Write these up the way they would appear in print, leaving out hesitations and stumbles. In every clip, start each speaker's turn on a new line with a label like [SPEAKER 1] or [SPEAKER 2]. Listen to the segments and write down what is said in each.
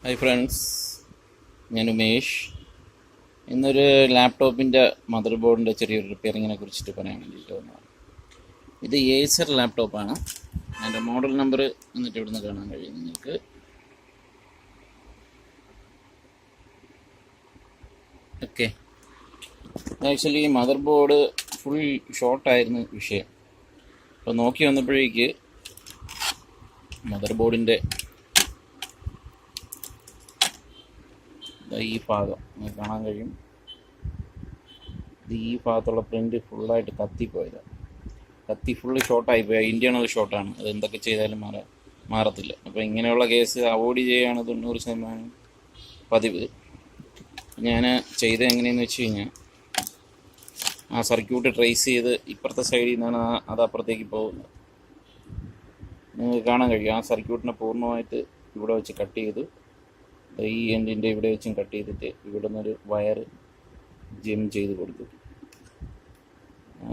[SPEAKER 1] Hi friends, ഞാൻ ഉമേഷ്. ഇന്നൊരു ലാപ്ടോപ്പിൻ്റെ mother ബോർഡിൻ്റെ ചെറിയൊരു റിപ്പയറിങ്ങിനെ കുറിച്ചിട്ട് പറയാൻ വേണ്ടിയിട്ട് വന്നതാണ്. ഇത് ഏസർ ലാപ്ടോപ്പാണ്. അതിൻ്റെ മോഡൽ നമ്പർ എന്നിട്ട് ഇവിടുന്ന് കാണാൻ കഴിയും നിങ്ങൾക്ക്. Okay, actually motherboard full ഷോർട്ടായിരുന്നു വിഷയം. അപ്പോൾ നോക്കി വന്നപ്പോഴേക്ക് മദർ ബോർഡിൻ്റെ ഈ ഭാഗം നിങ്ങൾക്ക് കാണാൻ കഴിയും. ഇത് ഈ ഭാഗത്തുള്ള പ്രിൻ്റ് ഫുള്ളായിട്ട് കത്തിപ്പോയതാണ്. ഫുള്ള് ഷോർട്ടായിപ്പോയി. ഇൻറ്റേർണൽ ഷോർട്ടാണ്. അത് എന്തൊക്കെ ചെയ്താലും മാറത്തില്ല. അപ്പോൾ ഇങ്ങനെയുള്ള കേസ് അവോയ്ഡ് ചെയ്യുകയാണ് 90% പതിവ്. ഞാൻ ചെയ്തത് എങ്ങനെയെന്ന് വെച്ച് കഴിഞ്ഞാൽ, ആ സർക്യൂട്ട് ട്രേസ് ചെയ്ത് ഇപ്പുറത്തെ സൈഡിൽ നിന്നാണ് അത് അപ്പുറത്തേക്ക് പോകുന്നത്. നിങ്ങൾക്ക് കാണാൻ കഴിയും. ആ സർക്യൂട്ടിനെ പൂർണ്ണമായിട്ട് ഇവിടെ വെച്ച് കട്ട് ചെയ്ത് ഈ എൻഡിൻ്റെ ഇവിടെ വെച്ചും കട്ട് ചെയ്തിട്ട് ഇവിടെ നിന്നൊരു വയർ ജം ചെയ്ത് കൊടുത്തു.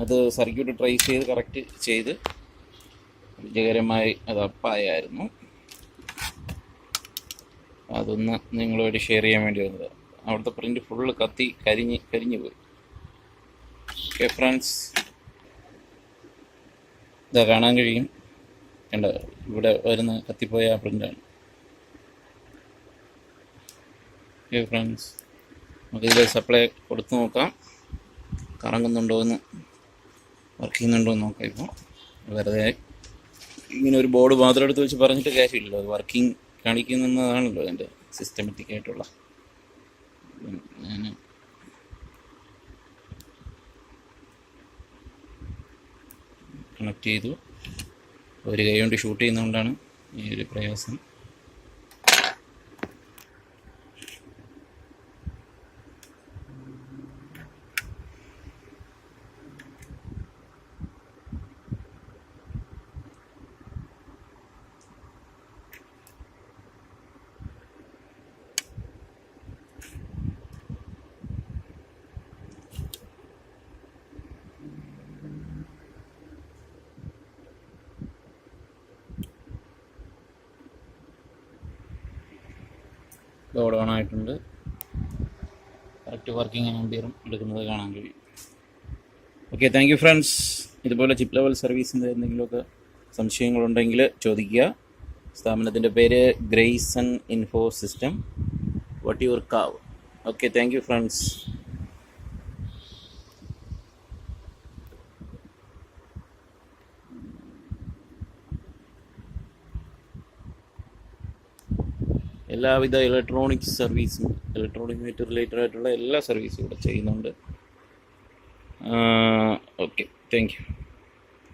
[SPEAKER 1] അത് സർക്യൂട്ട് ട്രേസ് ചെയ്ത് കറക്റ്റ് ചെയ്ത് വിജയകരമായി അത് അപ്പായായിരുന്നു. അതൊന്ന് നിങ്ങളുമായിട്ട് ഷെയർ ചെയ്യാൻ വേണ്ടി വന്നത്. അവിടുത്തെ പ്രിൻ്റ് ഫുള്ള് കത്തി കരിഞ്ഞു പോയി. ഓക്കെ ഫ്രണ്ട്സ്, ഇതാ കാണാൻ കഴിയും. കണ്ട, ഇവിടെ വരുന്ന കത്തിപ്പോയ ആ പ്രിൻ്റാണ്. ഓക്കെ ഫ്രണ്ട്സ്, നമുക്കിതിൽ സപ്ലൈ കൊടുത്തു നോക്കാം. കറങ്ങുന്നുണ്ടോ എന്ന്, വർക്ക് ചെയ്യുന്നുണ്ടോ എന്ന് നോക്കാം. ഇപ്പോൾ വെറുതെ ഇങ്ങനെ ഒരു ബോർഡ് മാത്രം എടുത്ത് വെച്ച് പറഞ്ഞിട്ട് കാര്യമില്ലല്ലോ. അത് വർക്കിംഗ് കാണിക്കുന്നതാണല്ലോ അതിൻ്റെ സിസ്റ്റമാറ്റിക് ആയിട്ടുള്ള. ഞാൻ കണക്ട് ചെയ്തു. ഒരു കൈ കൊണ്ട് ഷൂട്ട് ചെയ്യുന്നതുകൊണ്ടാണ് ഈ ഒരു പ്രയാസം. ബോർഡ് ഓൺ ആയിട്ടുണ്ട്. കറക്റ്റ് വർക്കിംഗ് ആംബിയറും എടുക്കുന്നത് കാണാൻ കഴിയും. Okay, thank you friends. ഇതുപോലെ ചിപ്പ് ലെവൽ സർവീസിൻ്റെ എന്തെങ്കിലുമൊക്കെ സംശയങ്ങളുണ്ടെങ്കിൽ ചോദിക്കുക. സ്ഥാപനത്തിൻ്റെ പേര് Grayson info system, Vattiyoorkavu. Okay, thank you friends. എല്ലാവിധ ഇലക്ട്രോണിക് സർവീസും ഇലക്ട്രോണിക് റിലേറ്റഡ് ആയിട്ടുള്ള എല്ലാ സർവീസും ഇവിടെ ചെയ്യുന്നുണ്ട്. Okay, thank you.